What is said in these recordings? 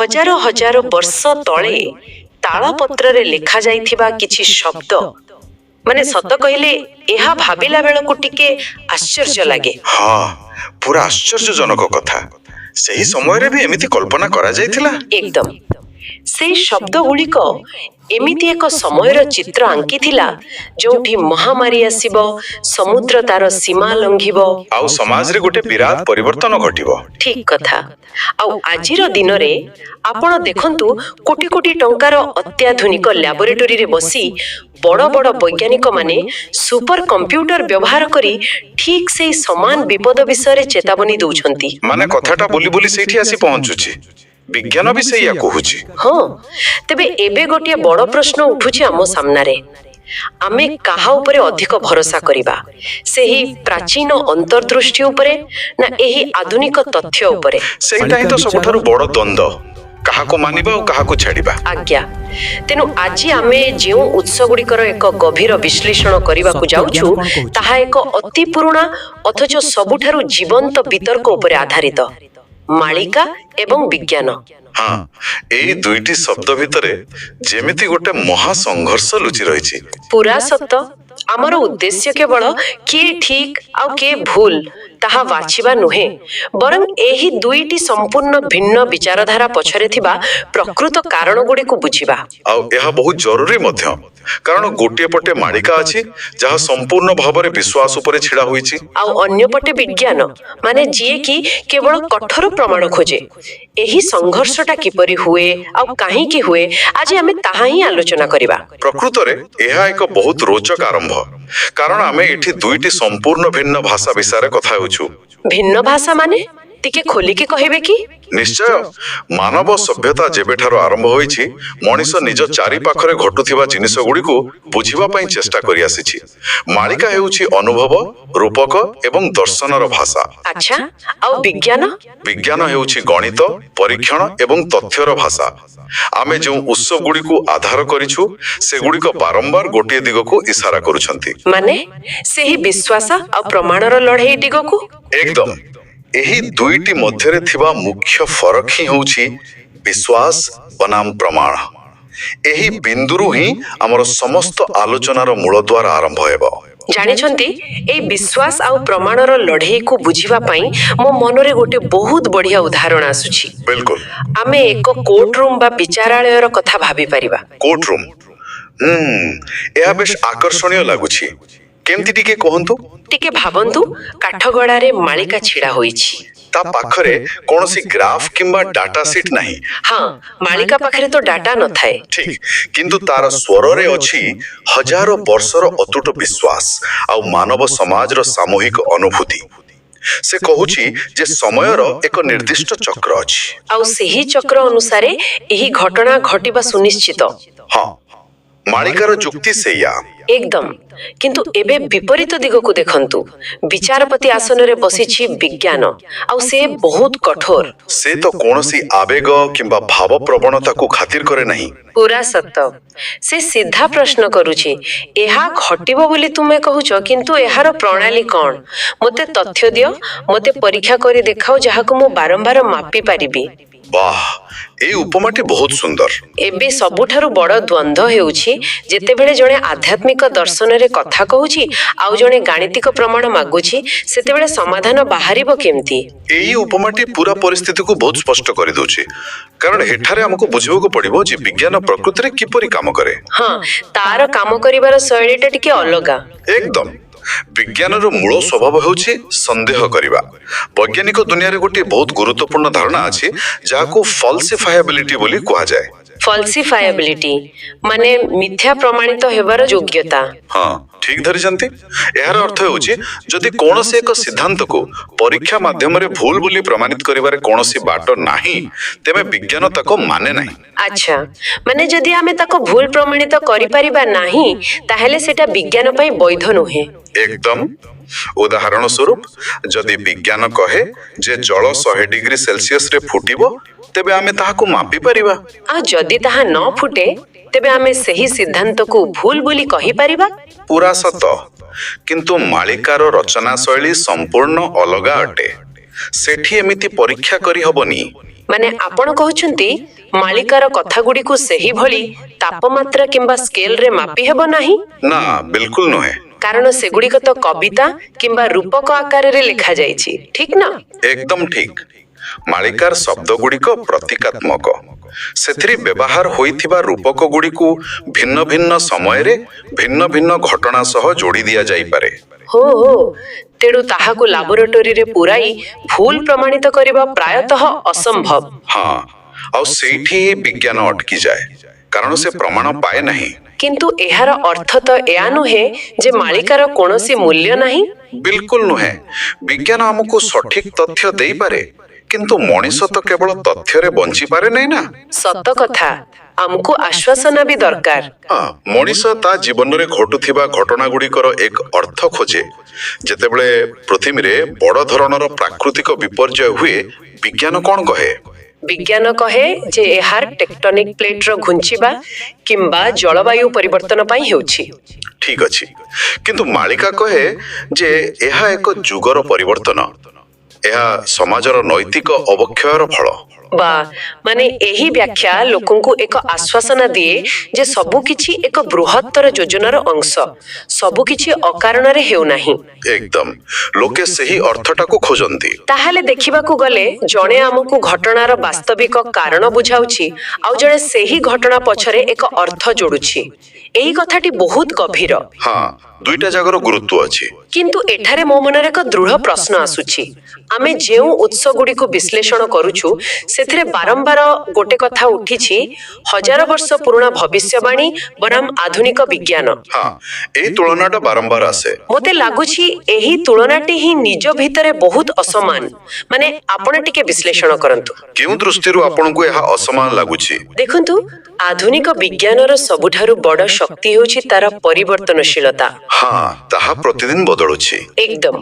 हजार हजार वर्ष तले तालपत्र लिखा जाइथिबा किछि शब्द माने सत कहले एहा भाबिला बेलको टिके आश्चर्य लागे। हाँ, पूरा आश्चर्यजनक कथा। सही समय रे भी एमिति कल्पना करा जाइथिला। एकदम से शब्द गुड़िक एमिति एक समयर चित्र आंकी थिला जोठी महामारी आसीबो, समुद्र तार सीमा लंघिबो आउ समाज रे गोटे विराट परिवर्तन घटिबो। ठीक कथा। आउ आजिर दिन रे आपण देखंतु कोटी कोटी टंकार अत्याधुनिक लैबोरेटरी रे बसी बड़ बड़ वैज्ञानिक माने सुपर कंप्यूटर व्यवहार करी ठीक से समान विपद विषय रे चेतावनी दउछंती। माने कथाटा बोली बोली सेठी आसी पहुंचुची। विज्ञान भी सही कहूची। हाँ, तेबे एबे गोटे बड़ प्रश्न उठुची आम सामनारे। आमे काहा उपरे अधिक भरोसा करिबा, सेही प्राचीन अंतर्दृष्टि उपरे ना एही आधुनिक तथ्य उपरे? सेटा ही तो सबठारु बड़ द्वंद्व, काहाको मानिबा और काहाको छाडिबा। आज्ञा तेनु आजी आमे जेउ उत्स गुड़िकर एक गभीर विश्लेषण करिबा को जाउछु ताहा एक अति पुराना अथच सबुठारु जीवंत वितर्क उपरे आधारित मालिका एवं विज्ञान। हाँ, एई दुईटी शब्द भितरे जेमिति गोटे महा संघर्ष लुचि रहिछि। पूरा सत्य। आमर उद्देश्य केवल किए ठीक आउ किए भूल ताहा बाछिबा नुहे, बरं एही दुईटी संपूर्ण भिन्न विचारधारा पछरे थिबा प्रकृत कारण गुडी को बुझिबा। आउ एहा बहुत जरूरी मध्य, कारण गोटे पटे मालिका अछि जहा संपूर्ण भावरे विश्वास उपरे छिड़ा होईछि, आउ अन्य पटे विज्ञान माने जिए कि केवल कठोर प्रमाण खोजे। एही संघर्षटा किपरि हुए आउ काहे कि हुए आज आमे ताहा ही आलोचना करिबा। प्रकृत रे एहा एक बहुत रोचक आरंभ, कारण आमे एठी दुईटी संपूर्ण भिन्न भाषा विषय कथा होछु। भिन्न भाषा माने टिके खोली के कहबे कि? निश्चय। मानव सभ्यता जेबेठारो आरंभ होईछि, मनीष निज चारि पाखरे घटुथिबा जिनिस गुडी को बुझिबा पई चेष्टा करि आसीछि। मालिका हेउछि अनुभव, रूपक एवं दर्शनर भाषा। अच्छा, आउ विज्ञान? विज्ञान हेउछि गणित, परीक्षण एवं तथ्यर भाषा। आमे जो उत्सव गुडी को आधार करिछु से गुडी को बारंबार गोटे दिग को इशारा करूछंती। माने सेही विश्वास आ प्रमाणर लड़ाई दिग को? एकदम। एही दुईटी मध्यरे थिबा मुख्य फरक ही होउछि विश्वास बनाम प्रमाण। एही बिंदुरु ही हमर समस्त आलोचनार मूलद्वार आरंभ हेबो। जानिछंती ए विश्वास आ प्रमाणर लड़ाई को बुझिबा पई मो मनरे गोटे बहुत बढ़िया उदाहरण आसुछि। बिल्कुल। आमे एक कोर्ट रूम बा विचारालयर कथा भाबी परिबा। कोर्ट रूम एहा बेश आकर्षणीय लागुछि। केमति टिके कहंतु? टिके भाबंतु काठगड़ा रे मालिका छिड़ा होईछि। ता पाखरे कोनोसी ग्राफ किंबा डाटा सीट नाही। हाँ, मालिका पाखरे तो डाटा न थाए। ठीक, किंतु तार स्वर रे अछि हजारों वर्षर अतुट विश्वास आ मानव समाज रो सामूहिक अनुभूति। से कहूछि जे समयर एक निर्दिष्ट चक्र अछि आउ सेही चक्र अनुसारे एही घटना घटिबा सुनिश्चित। हाँ, मालिकार जुक्ति सेया। एकदम। किंतु एबे विपरीत दिग को देखंतु। विचारपति आसन रे बसिछि विज्ञान आउ से बहुत कठोर। से तो कोनोसी आवेग किंबा भाव प्रवणता को खातिर करे नहीं। पूरा सत्य। से सीधा प्रश्न करूछि, एहा घटिबो बोली तुमे कहूछ, किंतु एहार प्रणाली कोन? मते तथ्य दियो, मते परीक्षा करी देखाओ जहा को मु बारंबार मापी पारिबी। वाह, ए उपमाटी बहुत सुंदर। एबे सबुठारु बड़ द्वंद्व हेउछि जेतेबेले जणे आध्यात्मिक दर्शन रे कथा कहूछि आउ जणे गाणितिक प्रमाण मागुछि, सेतेबेले समाधान बाहरिबो केमती? एई उपमाटी पूरा परिस्थिति को बहुत स्पष्ट करि दोछि, कारण हेठारे हमको बुझिबो को पड़िबो जे विज्ञान प्रकृति रे किपरि काम करे। हाँ, तार काम करिवार शैलीटा टिके अलगा। एकदम। विज्ञान रो मूल स्वभाव होछि संदेह करिबा। वैज्ञानिक दुनिया रे गोटे बहुत गुरुत्वपूर्ण धारणा अछि जाको फॉल्सिफायबिलिटी बोली कहा जाय। फॉल्सिफायबिलिटी माने मिथ्या प्रमाणित हेबार योग्यता। हाँ, ठीक धरिचंती। एहार अर्थ होछि जदि कोनोसी एक सिद्धांत को परीक्षा माध्यम रे भूल बोली प्रमाणित करिवारे कोनोसी बाट नाही, तेमे विज्ञान ताको माने नाही। अच्छा, माने जदि आमे ताको भूल प्रमाणित करि परिबा नाही ताहेले सेटा विज्ञान पई वैध नुहे। एकदम। उदाहरण स्वरूप जदि विज्ञान कहे जे जल 100 डिग्री सेल्सियस रे फुटिबो, तेबे आमे ताहाको मापी परिबा। आ जदि ताहा न फुटे तेबे आमे सही सिद्धांत को भूल बोली कहि परिबा। पूरा सत, किंतु मालिकार रचना शैली संपूर्ण अलगा अटे। सेठी एमिति परीक्षा करी हबनी। ମାନେ ଆପଣ କହୁଛନ୍ତି ମାଳିକାର କଥାଗୁଡ଼ିକୁ ସେହିଭଳି ତାପମାତ୍ରା କିମ୍ବା ସ୍କେଲରେ ମାପି ହେବ ନାହିଁ? ନା, ବିଲକୁଲ ନୁହେଁ। କାରଣ ସେଗୁଡ଼ିକ ତ କବିତା କିମ୍ବା ରୂପକ ଆକାରରେ ଲେଖାଯାଇଛି, ଠିକ ନା? ଏକଦମ ଠିକ। ମାଳିକାର ଶବ୍ଦଗୁଡ଼ିକ ପ୍ରତୀକାତ୍ମକ। ସେଥିରେ ବ୍ୟବହାର ହୋଇଥିବା ରୂପକ ଗୁଡ଼ିକୁ ଭିନ୍ନ ଭିନ୍ନ ସମୟରେ ଭିନ୍ନ ଭିନ୍ନ ଘଟଣା ସହ ଯୋଡ଼ି ଦିଆଯାଇପାରେ। ହୋ ତେଣୁ ତାହାକୁ ଲାବୋରେଟୋରୀରେ ପୁରାଇ ଭୁଲ ପ୍ରମାଣିତ କରିବା ପ୍ରାୟତଃ ଅସମ୍ଭବ। ହଁ, ଆଉ ସେଇଠି ହିଁ ବିଜ୍ଞାନ ଅଟକିଯାଏ, କାରଣ ସେ ପ୍ରମାଣ ପାଏ ନାହିଁ। କିନ୍ତୁ ଏହାର ଅର୍ଥ ତ ଏହା ନୁହେଁ ଯେ ମାଳିକାର କୌଣସି ମୂଲ୍ୟ ନାହିଁ। ବିଲକୁଲ ନୁହେଁ। ବିଜ୍ଞାନ ଆମକୁ ସଠିକ ତଥ୍ୟ ଦେଇପାରେ, କିନ୍ତୁ ମଣିଷ ତ କେବଳ ତଥ୍ୟରେ ବଞ୍ଚିପାରେ ନାହିଁ ନା। ସତ କଥା, ଆମକୁ ଆଶ୍ୱାସନା ବି ଦରକାର। ହଁ, ମଣିଷ ତା ଜୀବନରେ ଘଟୁଥିବା ଘଟଣାଗୁଡ଼ିକର ଏକ ଅର୍ଥ ଖୋଜେ। ଯେତେବେଳେ ପୃଥିବୀରେ ବଡ଼ ଧରଣର ପ୍ରାକୃତିକ ବିପର୍ଯ୍ୟୟ ହୁଏ, ବିଜ୍ଞାନ କ'ଣ କହେ? ବିଜ୍ଞାନ କହେ ଯେ ଏହା ଟେକ୍ଟୋନିକ ପ୍ଲେଟର ଘୁଞ୍ଚିବା କିମ୍ବା ଜଳବାୟୁ ପରିବର୍ତ୍ତନ ପାଇଁ ହେଉଛି। ଠିକ ଅଛି, କିନ୍ତୁ ମାଳିକା କହେ ଯେ ଏହା ଏକ ଯୁଗର ପରିବର୍ତ୍ତନ। ଏହା ସମାଜର ନୈତିକ ଅବକ୍ଷୟର ଫଳ। ବା ମାନେ ଏହି ବ୍ୟାଖ୍ୟା ଲୋକଙ୍କୁ ଏକ ଆଶ୍ୱାସନା ଦିଏ ଯେ ସବୁକିଛି ଏକ ବୃହତ୍ତର ଯୋଜନାର ଅଂଶ, ସବୁକିଛି ଅକାରଣରେ ହେଉନାହିଁ। ଏକଦମ, ଲୋକେ ସେହି ଅର୍ଥଟାକୁ ଖୋଜନ୍ତି। ତାହେଲେ ଦେଖିବାକୁ ଗଲେ ଜଣେ ଆମକୁ ଘଟଣାର ବାସ୍ତବିକ କାରଣ ବୁଝାଉଛି, ଆଉ ଜଣେ ସେହି ଘଟଣା ପଛରେ ଏକ ଅର୍ଥ ଯୋଡୁଛି। ଏହି କଥାଟି ବହୁତ ଗଭୀର। ହଁ, ଦୁଇଟା ଜାଗାର ଗୁରୁତ୍ୱ ଅଛି। କିନ୍ତୁ ଏଠାରେ ମୋ ମନରେ ଏକ ଦୃଢ଼ ପ୍ରଶ୍ନ ଆସୁଛି। ଆମେ ଯେଉଁ ଉତ୍ସଗୁଡ଼ିକୁ ବିଶ୍ଳେଷଣ କରୁଛୁ ସେଥିରେ ବାରମ୍ବାର ଗୋଟେ କଥା ଉଠିଛି, ହଜାର ବର୍ଷ ପୁରୁଣା ଭବିଷ୍ୟବାଣୀ ବନାମ ଆଧୁନିକ ବିଜ୍ଞାନ। ହଁ, ଏହି ତୁଳନାଟା ବାରମ୍ବାର ଆସେ। ମୋତେ ଲାଗୁଛି ଏହି ତୁଳନାଟି ହିଁ ନିଜ ଭିତରେ ବହୁତ ଅସମାନ। ମାନେ ଆପଣ ଟିକେ ବିଶ୍ଳେଷଣ କରନ୍ତୁ। କେଉଁ ଦୃଷ୍ଟିରୁ ଆପଣଙ୍କୁ ଏହା ଅସମାନ ଲାଗୁଛି? ଦେଖନ୍ତୁ, ଆଧୁନିକ ବିଜ୍ଞାନର ସବୁଠାରୁ ବଡ଼ ଶକ୍ତି ହେଉଛି ତାର ପରିବର୍ତ୍ତନଶୀଳତା। ହଁ, ତାହା ପ୍ରତିଦିନ ବଦଳୁଛି। ଏକଦମ।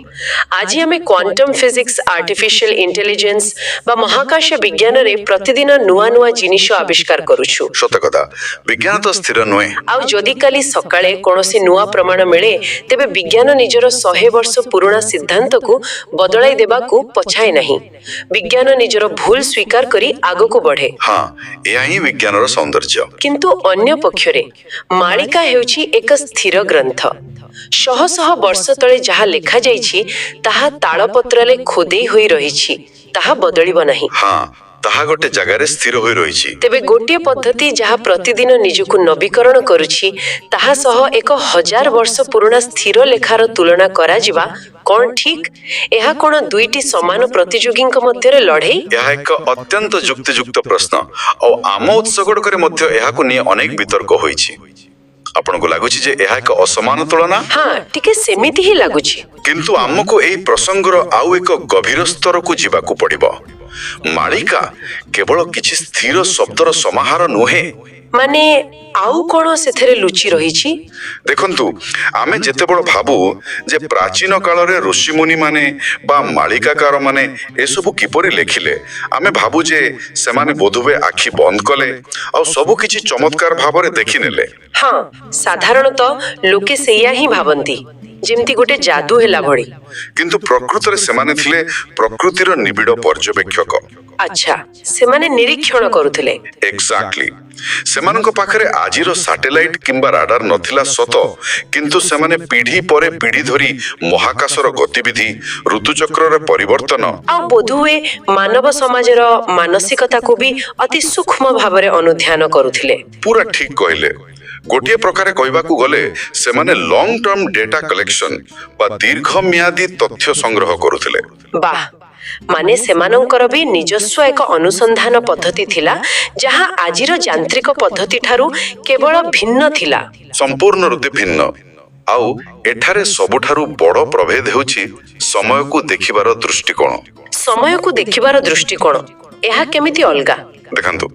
ଆଜି ଆମେ କ୍ୱାଣ୍ଟମ ଫିଜିକ୍ସ, ଆର୍ଟିଫିସିଆଲ ଇଣ୍ଟେଲିଜେନ୍ସ ବା ମହାକାଶ ବିଜ୍ଞାନରେ ପ୍ରତିଦିନ ନୂଆ ନୂଆ ଜିନିଷ ଆବିଷ୍କାର କରୁଛୁ। ସତ କଥା, ବିଜ୍ଞାନ ତ ସ୍ଥିର ନୁହେଁ। ଆଉ ଯଦି କାଲି ସକାଳେ କୌଣସି ନୂଆ ପ୍ରମାଣ ମିଳେ, ତେବେ ବିଜ୍ଞାନ ନିଜର 100 ବର୍ଷ ପୁରୁଣା ସିଦ୍ଧାନ୍ତକୁ ବଦଳାଇ ଦେବାକୁ ପଛାଏ ନାହିଁ। ବିଜ୍ଞାନ ନିଜର ଭୁଲ ସ୍ୱୀକାର କରି ଆଗକୁ ବଢ଼େ। ହଁ, ଏହା ହିଁ ବିଜ୍ଞାନର ସୌନ୍ଦର୍ଯ୍ୟ। କିନ୍ତୁ ଅନ୍ୟ ପକ୍ଷରେ ମାଳିକା ହେଉଛି ଏକ ସ୍ଥିର ଗ୍ରନ୍ଥ। ଶହ ଶହ ବର୍ଷ ତଳେ ଯାହା ଲେଖାଯାଇଛି ତାହା ତାଳପତ୍ରରେ ଖୋଦେଇ ହୋଇ ରହିଛି, ତାହା ବଦଳିବ ନାହିଁ। ହଁ, ତାହା ଗୋଟେ ଜାଗାରେ ସ୍ଥିର ହୋଇ ରହିଛି। ତେବେ ଗୋଟିଏ ପଦ୍ଧତି ଯାହା ପ୍ରତିଦିନ ନିଜକୁ ନବୀକରଣ କରୁଛି, ତାହା ସହ 1000 ବର୍ଷ ପୁରୁଣା ସ୍ଥିର ଲେଖାର ତୁଳନା କରାଯିବା କ'ଣ ଠିକ୍? ଏହା କ'ଣ ଦୁଇଟି ସମାନ ପ୍ରତିଯୋଗୀଙ୍କ ମଧ୍ୟରେ ଲଢ଼େଇ? ଏହା ଏକ ଅତ୍ୟନ୍ତ ଯୁକ୍ତିଯୁକ୍ତ ପ୍ରଶ୍ନ, ଆଉ ଆମ ଉତ୍ସଗୁଡ଼ିକରେ ମଧ୍ୟ ଏହାକୁ ନେଇ ଅନେକ ବିତର୍କ ହୋଇଛି। ଆପଣଙ୍କୁ ଲାଗୁଛି ଯେ ଏହା ଏକ ଅସମାନ ତୁଳନା? ହଁ, ଟିକେ ସେମିତି ହିଁ ଲାଗୁଛି। କିନ୍ତୁ ଆମକୁ ଏହି ପ୍ରସଙ୍ଗର ଆଉ ଏକ ଗଭୀର ସ୍ତରକୁ ଯିବାକୁ ପଡ଼ିବ। ମାଳିକା କେବଳ କିଛି ସ୍ଥିର ଶବ୍ଦର ସମାହାର ନୁହେଁ। ମାନେ ଆଉ କ'ଣ ସେଥିରେ ଲୁଚି ରହିଛି? ଦେଖନ୍ତୁ, ଆମେ ଯେତେବେଳେ ଭାବୁ ଯେ ପ୍ରାଚୀନ କାଳରେ ଋଷିମୁନିମାନେ ବା ମାଳିକାକାରମାନେ ଏସବୁ କିପରି ଲେଖିଲେ, ଆମେ ଭାବୁ ଯେ ସେମାନେ ବୋଧହୁଏ ଆଖି ବନ୍ଦ କଲେ ଆଉ ସବୁ କିଛି ଚମତ୍କାର ଭାବରେ ଦେଖିନେଲେ। ହଁ, ସାଧାରଣତଃ ଲୋକେ ସେଇଆ ହିଁ ଭାବନ୍ତି, ଯେମିତି ଗୋଟେ ଯାଦୁ ହେଲା ଭଳି। କିନ୍ତୁ ପ୍ରକୃତରେ ସେମାନେ ଥିଲେ ପ୍ରକୃତିର ନିବିଡ଼ ପର୍ଯ୍ୟବେକ୍ଷକ। ଆଚ୍ଛା, ସେମାନେ ନିରୀକ୍ଷଣ କରୁଥିଲେ। ଏକ୍ସାକ୍ଟଲି। ସେମାନଙ୍କ ପାଖରେ ଆଜିର ସାଟେଲାଇଟ କିମ୍ବା ରାଡାର ନଥିଲା ସତ, କିନ୍ତୁ ସେମାନେ ପିଢ଼ି ପରେ ପିଢ଼ି ଧରି ମହାକାଶର ଗତିବିଧି, ଋତୁଚକ୍ରର ପରିବର୍ତ୍ତନ ଆଉ ବୋଧହୁଏ ମାନବ ସମାଜର ମାନସିକତାକୁ ବି ଅତି ସୂକ୍ଷ୍ମ ଭାବରେ ଅନୁଧ୍ୟାନ କରୁଥିଲେ। ପୁରା ଠିକ କହିଲେ। ଗୋଟିଏ ପ୍ରକାରେ କହିବାକୁ ଗଲେ ସେମାନେ ଲଙ୍ଗ ଟର୍ମ ଡେଟା କଲେକ୍ସନ ବା ଦୀର୍ଘମିଆଦୀ ତଥ୍ୟ ସଂଗ୍ରହ କରୁଥିଲେ। ବାଃ, ମାନେ ସେମାନଙ୍କର ବି ନିଜସ୍ୱ ଏକ ଅନୁସନ୍ଧାନ ପଦ୍ଧତି ଥିଲା, ଯାହା ଆଜିର ଯାନ୍ତ୍ରିକ ପଦ୍ଧତି ଠାରୁ କେବଳ ଭିନ୍ନ ଥିଲା। ସମ୍ପୂର୍ଣ୍ଣ ରୂପେ ଭିନ୍ନ। ଆଉ ଏଠାରେ ସବୁଠାରୁ ବଡ଼ ପ୍ରଭେଦ ହେଉଛି ସମୟକୁ ଦେଖିବାର ଦୃଷ୍ଟିକୋଣ। ସମୟକୁ ଦେଖିବାର ଦୃଷ୍ଟିକୋଣ, ଏହା କେମିତି ଅଲଗା? ଦେଖନ୍ତୁ,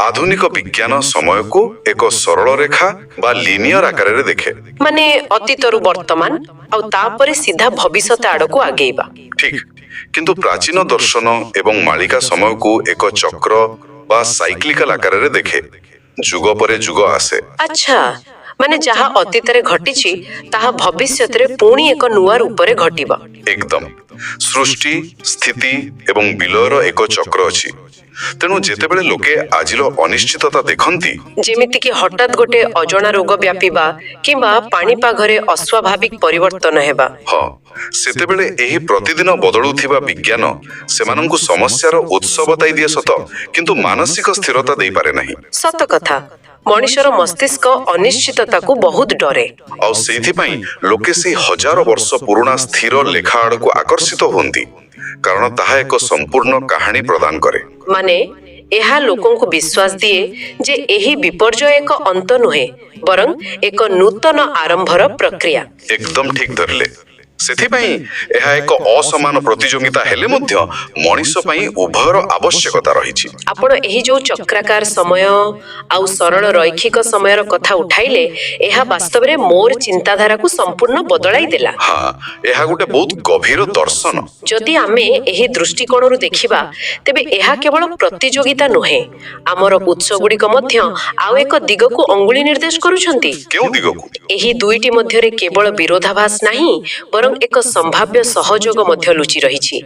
ଆଧୁନିକ ବିଜ୍ଞାନ ସମୟକୁ ଏକ ସରଳ ରେଖା ବା ଲିନିୟର ଆକାରରେ ଦେଖେ। ମାନେ ଅତୀତରୁ ବର୍ତ୍ତମାନ ଆଉ ତାପରେ ସିଧା ଭବିଷ୍ୟତ ଆଡ଼କୁ ଆଗେଇବା। ଠିକ। କିନ୍ତୁ ପ୍ରାଚୀନ ଦର୍ଶନ ଏବଂ ମାଳିକା ସମୟକୁ ଏକ ଚକ୍ର ବା ସାଇକ୍ଲିକାଲ ଆକାରରେ ଦେଖେ। ଯୁଗ ପରେ ଯୁଗ ଆସେ। ଆଚ୍ଛା, ମାନେ ଯାହା ଅତୀତରେ ଘଟିଛି ତାହା ଭବିଷ୍ୟତରେ ପୁଣି ଏକ ନୂଆ ରୂପରେ ଘଟିବ। ଏକଦମ। ସୃଷ୍ଟି, ସ୍ଥିତି ଏବଂ ବିଲୟର ଏକ ଚକ୍ର ଅଛି। ତେଣୁ ଯେତେବେଳେ ଲୋକେ ଆଜିର ଅନିଶ୍ଚିତତା ଦେଖନ୍ତି, ଯେମିତିକି ହଠାତ୍ ଗୋଟେ ଅଜଣା ରୋଗ ବ୍ୟାପିବା କିମ୍ବା ପାଣିପାଗରେ ଅସ୍ୱାଭାବିକ ପରିବର୍ତ୍ତନ ହେବା, ହଁ, ସେତେବେଳେ ଏହି ପ୍ରତିଦିନ ବଦଳୁଥିବା ବିଜ୍ଞାନ ସେମାନଙ୍କୁ ସମସ୍ୟାର ଉତ୍ସ ବତାଇ ଦିଏ ସତ, କିନ୍ତୁ ମାନସିକ ସ୍ଥିରତା ଦେଇପାରେ ନାହିଁ। ସତ କଥା, ମଣିଷର ମସ୍ତିଷ୍କ ଅନିଶ୍ଚିତତାକୁ ବହୁତ ଡରେ। ଆଉ ସେଇଥିପାଇଁ ଲୋକେ ସେଇ ହଜାର ବର୍ଷ ପୁରୁଣା ସ୍ଥିର ଲେଖା ଆଡ଼କୁ ଆକର୍ଷିତ ହୁଅନ୍ତି, କାରଣ ତାହା ଏକ ସମ୍ପୂର୍ଣ୍ଣ କାହାଣୀ ପ୍ରଦାନ କରେ। ମାନେ ଏହା ଲୋକଙ୍କୁ ବିଶ୍ୱାସ ଦିଏ ଯେ ଏହି ବିପର୍ଯ୍ୟୟ ଏକ ଅନ୍ତ ନୁହେଁ, ବରଂ ଏକ ନୂତନ ଆରମ୍ଭର ପ୍ରକ୍ରିୟା। ଏକଦମ ଠିକ ଧରିଲେ। ସେଥିପାଇଁ ଏହା ଏକ ଅସମାନ ପ୍ରତିଯୋଗିତା ହେଲେ ମଧ୍ୟ ମଣିଷ ପାଇଁ ଉଭୟର ଆବଶ୍ୟକତା ରହିଛି। ଆପଣ ଏହି ଯୋଉ ଚକ୍ରାକାର ସମୟ ଆଉ ସରଳ ରୈଖିକ ସମୟର କଥା ଉଠାଇଲେ, ଏହା ବାସ୍ତବରେ ମୋର ଚିନ୍ତାଧାରାକୁ ସମ୍ପୂର୍ଣ୍ଣ ବଦଳାଇ ଦେଲା। ହଁ, ଏହା ଗୋଟେ ବହୁତ ଗଭୀର ଦର୍ଶନ। ଯଦି ଆମେ ଏହି ଦୃଷ୍ଟିକୋଣରୁ ଦେଖିବା, ତେବେ ଏହା କେବଳ ପ୍ରତିଯୋଗିତା ନୁହେଁ, ଆମର ଉତ୍ସଗୁଡ଼ିକ ମଧ୍ୟ ଆଉ ଏକ ଦିଗକୁ ଅଙ୍ଗୁଳି ନିର୍ଦ୍ଦେଶ କରୁଛନ୍ତି। କେଉଁ ଦିଗକୁ? ଏହି ଦୁଇଟି ମଧ୍ୟରେ କେବଳ ବିରୋଧାଭାସ ନାହିଁ, ବରଂ ଏକ ସମ୍ଭାବ୍ୟ ସହଯୋଗ ମଧ୍ୟ ଲୁଚି ରହିଛି।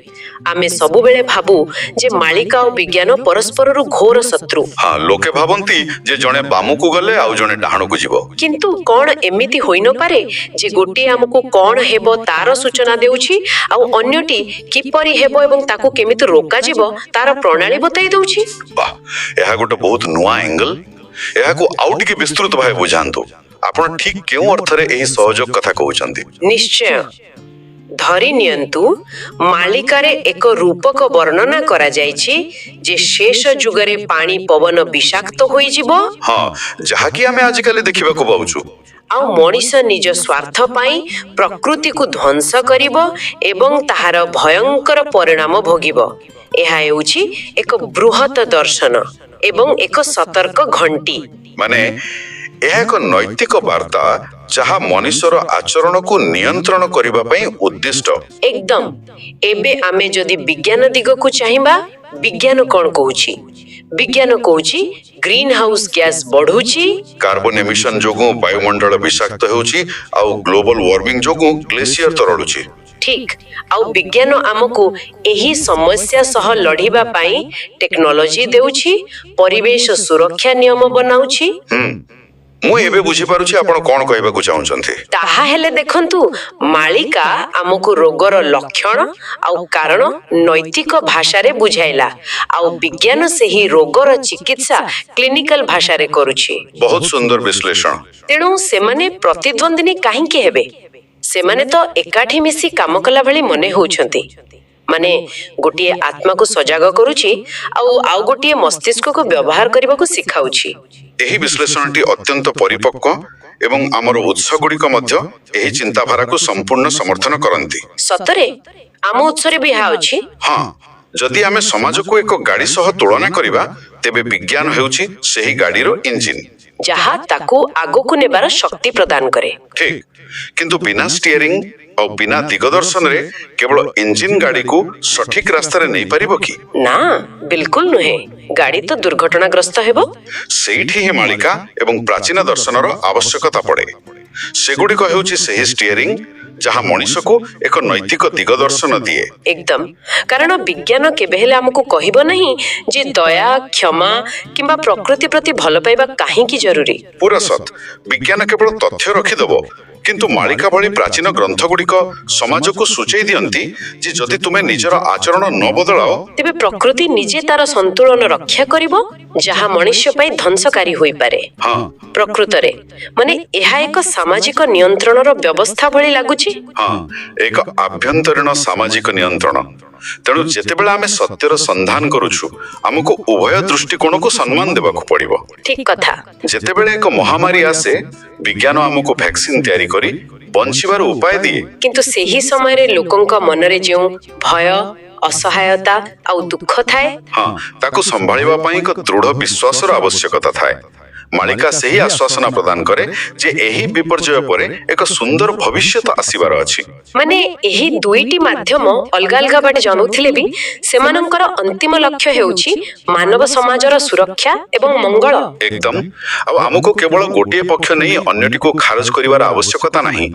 ଆମେ ସବୁବେଳେ ଭାବୁ ଯେ ମାଳିକା ଓ ବିଜ୍ଞାନ ପରସ୍ପରରୁ ଘୋର ଶତ୍ରୁ। ହଁ, ଲୋକେ ଭାବନ୍ତି ଯେ ଜଣେ ବାମକୁ ଗଲେ ଆଉ ଜଣେ ଡାହାଣକୁ ଯିବ। କିନ୍ତୁ କଣ ଏମିତି ହୋଇନପାରେ ଯେ ଗୋଟିଏ ଆମକୁ କଣ ହେବ ତାର ସୂଚନା ଦେଉଛି, ଆଉ ଅନ୍ୟଟି କିପରି ହେବ ଏବଂ ତାକୁ କେମିତି ରୋକାଯିବ ତାର ପ୍ରଣାଳୀ ବତାଇ ଦେଉଛି? ବାଃ, ଏହା ଗୋଟେ ବହୁତ ନୂଆ ଆଙ୍ଗେଲ। ଏହାକୁ ଆଉ ଟିକେ ବିସ୍ତୃତ ଭାବେ ବୁଝାନ୍ତୁ। ଆପଣ ଠିକ କେଉଁ ଅର୍ଥରେ ଏହି ସହଯୋଗ କଥା କହୁଛନ୍ତି? ନିଶ୍ଚୟ। ଧରି ନିଅନ୍ତୁ, ମାଳିକାରେ ଏକ ରୂପକ ବର୍ଣ୍ଣନା କରାଯାଇଛି ଯେ ଶେଷ ଯୁଗରେ ପାଣି ପବନ ବିଷାକ୍ତ ହୋଇଯିବ। ହଁ, ଯାହାକି ଆମେ ଆଜିକାଲି ଦେଖିବାକୁ ପାଉଛୁ। ଆଉ ମଣିଷ ନିଜ ସ୍ୱାର୍ଥ ପାଇଁ ପ୍ରକୃତିକୁ ଧ୍ୱଂସ କରିବ ଏବଂ ତାହାର ଭୟଙ୍କର ପରିଣାମ ଭୋଗିବ। ଏହା ହେଉଛି ଏକ ବୃହତ ଦର୍ଶନ ଏବଂ ଏକ ସତର୍କ ଘଣ୍ଟି। ମାନେ ଏହା ଏକ ନୈତିକ ବାର୍ତ୍ତା ଯାହା ମଣିଷର ଆଚରଣକୁ ନିୟନ୍ତ୍ରଣ କରିବା ପାଇଁ ଉଦ୍ଦିଷ୍ଟ। ଏକଦମ। ଏବେ ଆମେ ଯଦି ବିଜ୍ଞାନ ଦିଗକୁ ଚାହିଁବା, ବିଜ୍ଞାନ କଣ କହୁଛି? ବିଜ୍ଞାନ କହୁଛି ଗ୍ରୀନ ହାଉସ ଗ୍ୟାସ ବଢୁଛି, କାର୍ବନ ଏମିଶନ ଯୋଗୁଁ ବାୟୁମଣ୍ଡଳ ବିଷାକ୍ତ ହେଉଛି, ଆଉ ଗ୍ଲୋବାଲ ୱାର୍ମିଂ ଯୋଗୁଁ ଗ୍ଲେସିୟର ତରଳୁଛି। ଠିକ। ଆଉ ବିଜ୍ଞାନ ଆମକୁ ଏହି ସମସ୍ୟା ସହ ଲଢିବା ପାଇଁ ଟେକ୍ନୋଲୋଜି ଦେଉଛି, ପରିବେଶ ସୁରକ୍ଷା ନିୟମ ବନାଉଛି। ମୁଁ ଏବେ ବୁଝିପାରୁଛି ଆପଣ କଣ କହିବାକୁ ଚାହୁଁଛନ୍ତି। ତାହା ହେଲେ ଦେଖନ୍ତୁ, ମାଳିକା ଆମକୁ ରୋଗର ଲକ୍ଷଣ ଆଉ କାରଣ ନୈତିକ ଭାଷାରେ ବୁଝାଇଲା, ଆଉ ବିଜ୍ଞାନ ସେହି ରୋଗର ଚିକିତ୍ସା କ୍ଲିନିକାଲ ଭାଷାରେ କରୁଛି। ବହୁତ ସୁନ୍ଦର ବିଶ୍ଳେଷଣ। ତେଣୁ ସେମାନେ ପ୍ରତିଦ୍ୱନ୍ଦିନୀ କାହିଁକି ହେବେ? ସେମାନେ ତ ଏକାଠି ମିଶି କାମ କଲା ଭଳି ମନେ ହେଉଛନ୍ତି। ମାନେ ଗୋଟିଏ ଆତ୍ମାକୁ ସଜାଗ କରୁଛି ଆଉ ଗୋଟିଏ ମସ୍ତିଷ୍କକୁ ବ୍ୟବହାର କରିବାକୁ ଶିଖାଉଛି। ଏହି ବିଶ୍ଳେଷଣଟି ଅତ୍ୟନ୍ତ ପରିପକ୍ୱ ଏବଂ ଆମର ଉତ୍ସଗୁଡ଼ିକ ମଧ୍ୟ ଏହି ଚିନ୍ତାଧାରାକୁ ସମ୍ପୂର୍ଣ୍ଣ ସମର୍ଥନ କରନ୍ତି। ସତରେ ଆମ ଉତ୍ସରେ ବି ଏହା ଅଛି। ହଁ, ଯଦି ଆମେ ସମାଜକୁ ଏକ ଗାଡ଼ି ସହ ତୁଳନା କରିବା, ତେବେ ବିଜ୍ଞାନ ହେଉଛି ସେହି ଗାଡ଼ିର ଇଞ୍ଜିନ, ଯାହା ତାକୁ ଆଗକୁ ନେବାର ଶକ୍ତି ପ୍ରଦାନ କରେ। ଠିକ। କିନ୍ତୁ ବିନା ଷ୍ଟିୟରିଂ ଆଉ ବିନା ଦିଗଦର୍ଶନରେ କେବଳ ଇଞ୍ଜିନ ଗାଡ଼ିକୁ ସଠିକ ରାସ୍ତାରେ ନେଇପାରିବ କି? ନା, ବିଲକୁଲ ନୁହେଁ। ଗାଡ଼ି ତ ଦୁର୍ଘଟଣାଗ୍ରସ୍ତ ହେବ। ସେଇଠି ହିଁ ମାଳିକା ଏବଂ ପ୍ରାଚୀନ ଦର୍ଶନର ଆବଶ୍ୟକତା ପଡ଼େ। ସେଗୁଡ଼ିକ ହେଉଛି ସେହି ଷ୍ଟିୟରିଂ ଯାହା ମଣିଷକୁ ଏକ ନୈତିକ ଦିଗଦର୍ଶନ ଦିଏ। ଏକଦମ। କାରଣ ବିଜ୍ଞାନ କେବେ ହେଲେ ଆମକୁ କହିବ ନାହିଁ ଯେ ଦୟା, କ୍ଷମା କିମ୍ବା ପ୍ରକୃତି ପ୍ରତି ଭଲ ପାଇବା କାହିଁକି ଜରୁରୀ। ପୁରା ସତ। ବିଜ୍ଞାନ କେବଳ ତଥ୍ୟ ରଖିଦେବ, କିନ୍ତୁ ମାଳିକା ଭଳି ପ୍ରାଚୀନ ଗ୍ରନ୍ଥଗୁଡ଼ିକ ସମାଜକୁ ସୂଚାଇ ଦିଅନ୍ତି ଯେ ଯଦି ତୁମେ ନିଜର ଆଚରଣ ନ ବଦଳାଅ, ତେବେ ପ୍ରକୃତି ନିଜେ ତାର ସନ୍ତୁଳନ ରକ୍ଷା କରିବ, ଯାହା ମଣିଷ ପାଇଁ ଧ୍ୱଂସକାରୀ ହୋଇପାରେ। ହଁ, ପ୍ରକୃତରେ ମାନେ ଏହା ଏକ ସାମାଜିକ ନିୟନ୍ତ୍ରଣର ବ୍ୟବସ୍ଥା ଭଳି ଲାଗୁଛି। ହଁ, ଏକ ଆଭ୍ୟନ୍ତରୀଣ ସାମାଜିକ ନିୟନ୍ତ୍ରଣ। ତେଣୁ ଯେତେବେଳେ ଆମେ ସତ୍ୟର ସନ୍ଧାନ କରୁଛୁ, ଆମକୁ ଉଭୟ ଦୃଷ୍ଟିକୋଣକୁ ସମ୍ମାନ ଦେବାକୁ ପଡ଼ିବ। ଠିକ କଥା। ଯେତେବେଳେ ଏକ ମହାମାରୀ ଆସେ, ବିଜ୍ଞାନ ଆମକୁ ଭ୍ୟାକ୍ସିନ ତିଆରି କରି ବଞ୍ଚିବାର ଉପାୟ ଦିଏ। କିନ୍ତୁ ସେହି ସମୟରେ ଲୋକଙ୍କ ମନରେ ଯେଉଁ ଭୟ, ଅସହାୟତା ଆଉ ଦୁଃଖ ଥାଏ, ହଁ, ତାକୁ ସମ୍ଭାଳିବା ପାଇଁ ଏକ ଦୃଢ଼ ବିଶ୍ୱାସର ଆବଶ୍ୟକତା ଥାଏ। ମାଳିକା ସେହି ଆଶ୍ୱାସନା ପ୍ରଦାନ କରେ ଯେ ଏହି ବିପର୍ଯ୍ୟୟ ପରେ ଏକ ସୁନ୍ଦର ଭବିଷ୍ୟତ ଆସିବାର ଅଛି। ମାନେ ଏହି ଦୁଇଟି ମାଧ୍ୟମ ଅଲଗା ଅଲଗା ବାଟେ ଜଣାଉଥିଲେ ବି ସେମାନଙ୍କର ଅନ୍ତିମ ଲକ୍ଷ୍ୟ ହେଉଛି ମାନବ ସମାଜର ସୁରକ୍ଷା ଏବଂ ମଙ୍ଗଳ। ଏକଦମ। ଆଉ ଆମକୁ କେବଳ ଗୋଟିଏ ପକ୍ଷ ନେଇ ଅନ୍ୟଟିକୁ ଖାରଜ କରିବାର ଆବଶ୍ୟକତା ନାହିଁ।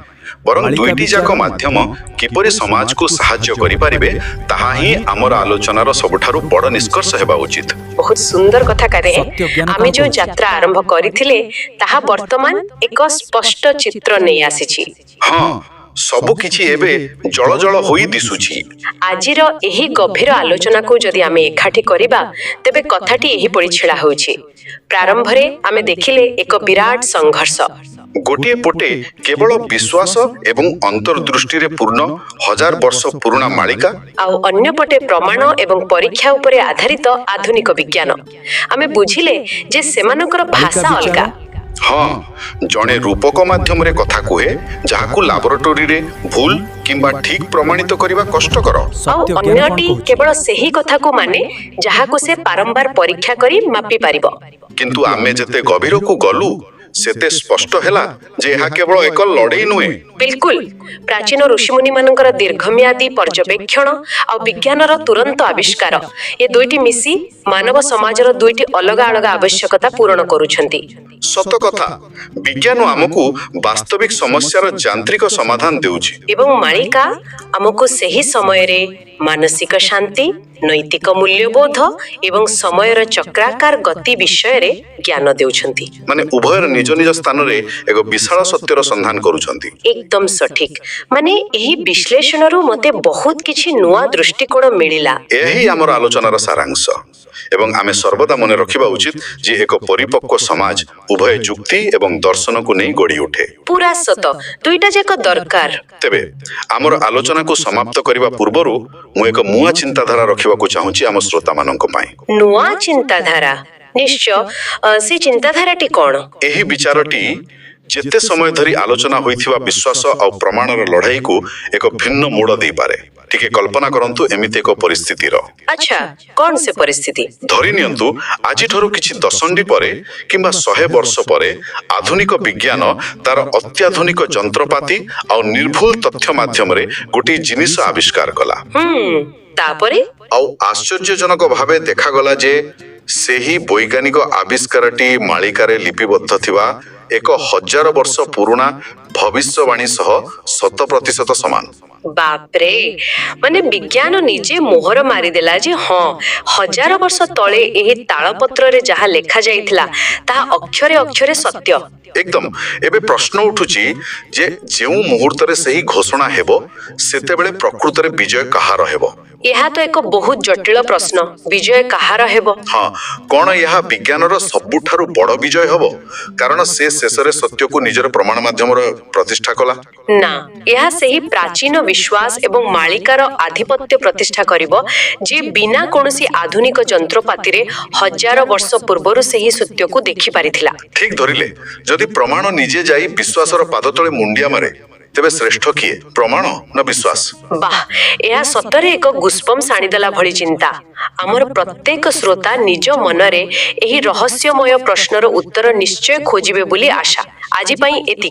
ବରଂ ଦୁଇଟି ଯାକ ମାଧ୍ୟମ କିପରି ସମାଜକୁ ସାହାଯ୍ୟ କରିପାରିବେ ତାହା ହିଁ ଆମର ଆଲୋଚନାର ସବୁଠାରୁ ବଡ଼ ନିଷ୍କର୍ଷ ହେବା ଉଚିତ। ବହୁତ ସୁନ୍ଦର କଥା କାରେ ସତ୍ୟ ଜ୍ଞାନ ଆମେ କଣ ଯୋଉ କହୁଛି? ଯାତ୍ରା ଆରମ୍ଭ କରିଥିଲେ ତାହା ବର୍ତ୍ତମାନ ଏକ ସ୍ପଷ୍ଟ ଚିତ୍ର ନେଇ ଆସିଛି। ହଁ, ସବୁ କିଛି ଏବେ ଜଳ ଜଳ ହୋଇ ଦିଶୁଛି। ଆଜିର ଏହି ଗଭୀର ଆଲୋଚନାକୁ ଯଦି ଆମେ ଏକାଠି କରିବା ତେବେ କଥାଟି ଏହିପରି ଛିଡ଼ା ହେଉଛି। ପ୍ରାରମ୍ଭରେ ଆମେ ଦେଖିଲେ ଏକ ବିରାଟ ସଂଘର୍ଷ। ଗୋଟିଏ ପଟେ କେବଳ ବିଶ୍ୱାସ ଏବଂ ଅନ୍ତର୍ଦୃଷ୍ଟିରେ ପୂର୍ଣ୍ଣ 1000 ବର୍ଷ ପୁରୁଣା ମାଳିକା, ଆଉ ଅନ୍ୟପଟେ ପ୍ରମାଣ ଏବଂ ପରୀକ୍ଷା ଉପରେ ଆଧାରିତ ଆଧୁନିକ ବିଜ୍ଞାନ। ଆମେ ବୁଝିଲେ ଯେ ସେମାନଙ୍କର ଭାଷା ଅଲଗା। ହଁ, ଜଣେ ରୂପକ ମାଧ୍ୟମରେ କଥା କୁହେ ଯାହାକୁ ଲାବୋରେଟୋରୀରେ ଭୁଲ କିମ୍ବା ଠିକ ପ୍ରମାଣିତ କରିବା କଷ୍ଟକର। ଆଉ ସତ୍ୟ ଜ୍ଞାନ କଣ ଅନ୍ୟଟି କହୁଛି? କେବଳ ସେହି କଥାକୁ ମାନେ ଯାହାକୁ ସେ ବାରମ୍ବାର ପରୀକ୍ଷା କରି ମାପି ପାରିବ। କିନ୍ତୁ ଆମେ ଯେତେ ଗଭୀରକୁ ଗଲୁ ସେତେ ସ୍ପଷ୍ଟ ହେଲା ଯେ ଏହା କେବଳ ଏକ ଲଢ଼େଇ ନୁହେଁ। ବିଲକୁଲ, ପ୍ରାଚୀନ ଋଷିମୁନିମାନଙ୍କର ଦୀର୍ଘମିଆଦୀ ପର୍ଯ୍ୟବେକ୍ଷଣ ଆଉ ବିଜ୍ଞାନର ତୁରନ୍ତ ଆବିଷ୍କାର, ଏ ଦୁଇଟି ମିଶି ମାନବ ସମାଜର ଦୁଇଟି ଅଲଗା ଅଲଗା ଆବଶ୍ୟକତା ପୂରଣ କରୁଛନ୍ତି। ସତ କଥା, ବିଜ୍ଞାନ ଆମକୁ ବାସ୍ତବିକ ସମସ୍ୟାର ଯାନ୍ତ୍ରିକ ସମାଧାନ ଦେଉଛି। ଏବଂ ମାଳିକା ଆମକୁ ସେହି ସମୟରେ ମାନସିକ ଶାନ୍ତି, ନୈତିକ ମୂଲ୍ୟବୋଧ ଏବଂ ସମୟର ଚକ୍ରାକାର ଗତି ବିଷୟରେ ଜ୍ଞାନ ଦେଉଛନ୍ତି। ମାନେ ଉଭୟର ନିଜ ନିଜ ସ୍ଥାନରେ ଏକ ବିଶାଳ ସତ୍ୟର ସନ୍ଧାନ କରୁଛନ୍ତି। ଏକଦମ ସଠିକ। ମାନେ ଏହି ବିଶ୍ଳେଷଣରୁ ମୋତେ ବହୁତ କିଛି ନୂଆ ଦୃଷ୍ଟିକୋଣ ମିଳିଲା। ଏହା ହିଁ ଆମର ଆଲୋଚନାର ସାରାଂଶ। ଏବଂ ଆମେ ସର୍ବଦା ମନେ ରଖିବା ଉଚିତ ଯେ ଏକ ପରିପକ୍ୱ ସମାଜ ଉଭୟ ଯୁକ୍ତି ଏବଂ ଦର୍ଶନକୁ ନେଇ ଗଢ଼ି ଉଠେ। ପୁରା ସତ, ଦୁଇଟା ଯାକ ଦରକାର। ତେବେ ଆମର ଆଲୋଚନାକୁ ସମାପ୍ତ କରିବା ପୂର୍ବରୁ ମୁଁ ଏକ ନୂଆ ଚିନ୍ତାଧାରା ରଖିବାକୁ ଚାହୁଁଛି ଆମ ଶ୍ରୋତାମାନଙ୍କ ପାଇଁ। ନୂଆ ଚିନ୍ତାଧାରା? ନିଶ୍ଚୟ। ସେ ଚିନ୍ତାଧାରାଟି କ'ଣ? ଏହି ବିଚାରଟି ଯେତେ ସମୟ ଧରି ଆଲୋଚନା ହୋଇଥିବା ବିଶ୍ୱାସ ଆଉ ପ୍ରମାଣର ଲଢ଼ାଇକୁ ଏକ ଭିନ୍ନ ମୋଡ଼ ଦେଇପାରେ। ଟିକେ କଳ୍ପନା କରନ୍ତୁ ଏମିତି ଏକ ପରିସ୍ଥିତିର। ଆଚ୍ଛା, କ'ଣ ସେ ପରିସ୍ଥିତି? ଧରି ନିଅନ୍ତୁ ଆଜିଠାରୁ କିଛି ଦଶନ୍ଧି ପରେ କିମ୍ବା 100 ବର୍ଷ ପରେ ଆଧୁନିକ ବିଜ୍ଞାନ ତାର ଅତ୍ୟାଧୁନିକ ଯନ୍ତ୍ରପାତି ଆଉ ନିର୍ଭୁଲ ତଥ୍ୟ ମାଧ୍ୟମରେ ଗୋଟିଏ ଜିନିଷ ଆବିଷ୍କାର କଲା। ତାପରେ? ଆଉ ଆଶ୍ଚର୍ଯ୍ୟଜନକ ଭାବେ ଦେଖାଗଲା ଯେ ସେହି ବୈଜ୍ଞାନିକ ଆବିଷ୍କାରଟି ମାଳିକାରେ ଲିପିବଦ୍ଧ ଥିବା 1000 ବର୍ଷ ପୁରୁଣା ଭବିଷ୍ୟବାଣୀ ସହ 100% ସମାନ। ବାପରେ, ମାନେ ବିଜ୍ଞାନ ନିଜେ ମୋହର ମାରିଦେଲା ଯେ ହଁ, 1000 ବର୍ଷ ତଳେ ଏହି ତାଳପତ୍ରରେ ଯାହା ଲେଖା ଯାଇଥିଲା ତାହା ଅକ୍ଷରେ ଅକ୍ଷରେ ସତ୍ୟ। ଏକଦମ। ଏବେ ପ୍ରଶ୍ନ ଉଠୁଛି ଯେ ଯେଉଁ ମୁହୂର୍ତ୍ତରେ ସେହି ଘୋଷଣା ହେବ ସେତେବେଳେ ପ୍ରକୃତରେ ବିଜୟ କାହାର ହେବ? ଏହା ତ ଏକ ବହୁତ ଜଟିଳ ପ୍ରଶ୍ନ। ବିଜୟ କାହାର ହେବ? ହଁ, କ'ଣ ଏହା ବିଜ୍ଞାନର ସବୁଠାରୁ ବଡ଼ ବିଜୟ ହେବ କାରଣ ସେ ଶେଷରେ ସତ୍ୟକୁ ନିଜର ପ୍ରମାଣ ମାଧ୍ୟମରେ ପ୍ରତିଷ୍ଠା କଲା? ନା, ଏହା ସେହି ପ୍ରାଚୀନ ବିଶ୍ୱାସ ଏବଂ ମାଳିକାର ଆଧିପତ୍ୟ ପ୍ରତିଷ୍ଠା କରିବ ଯେ ବିନା କୌଣସି ଆଧୁନିକ ଯନ୍ତ୍ରପାତିରେ 1000 ବର୍ଷ ପୂର୍ବରୁ ସେହି ସତ୍ୟକୁ ଦେଖିପାରିଥିଲା। ଠିକ ଧରିଲେ, ଯଦି ପ୍ରମାଣ ନିଜେ ଯାଇ ବିଶ୍ୱାସର ପାଦ ତଳେ ମୁଣ୍ଡିଆ ମାରେ ତେବେ ଶ୍ରେଷ୍ଠ କିଏ, ପ୍ରମାଣ ନା ବିଶ୍ୱାସ? ବାଃ, ଏହା ସତରେ ଏକ ଗୁସ୍ପମ୍ସ ଆଣିଦେଲା ଭଳି ଚିନ୍ତା। ଆମର ପ୍ରତ୍ୟେକ ଶ୍ରୋତା ନିଜ ମନରେ ଏହି ରହସ୍ୟମୟ ପ୍ରଶ୍ନର ଉତ୍ତର ନିଶ୍ଚୟ ଖୋଜିବେ ବୋଲି ଆଶା। ଆଜି ପାଇଁ ଏତିକି।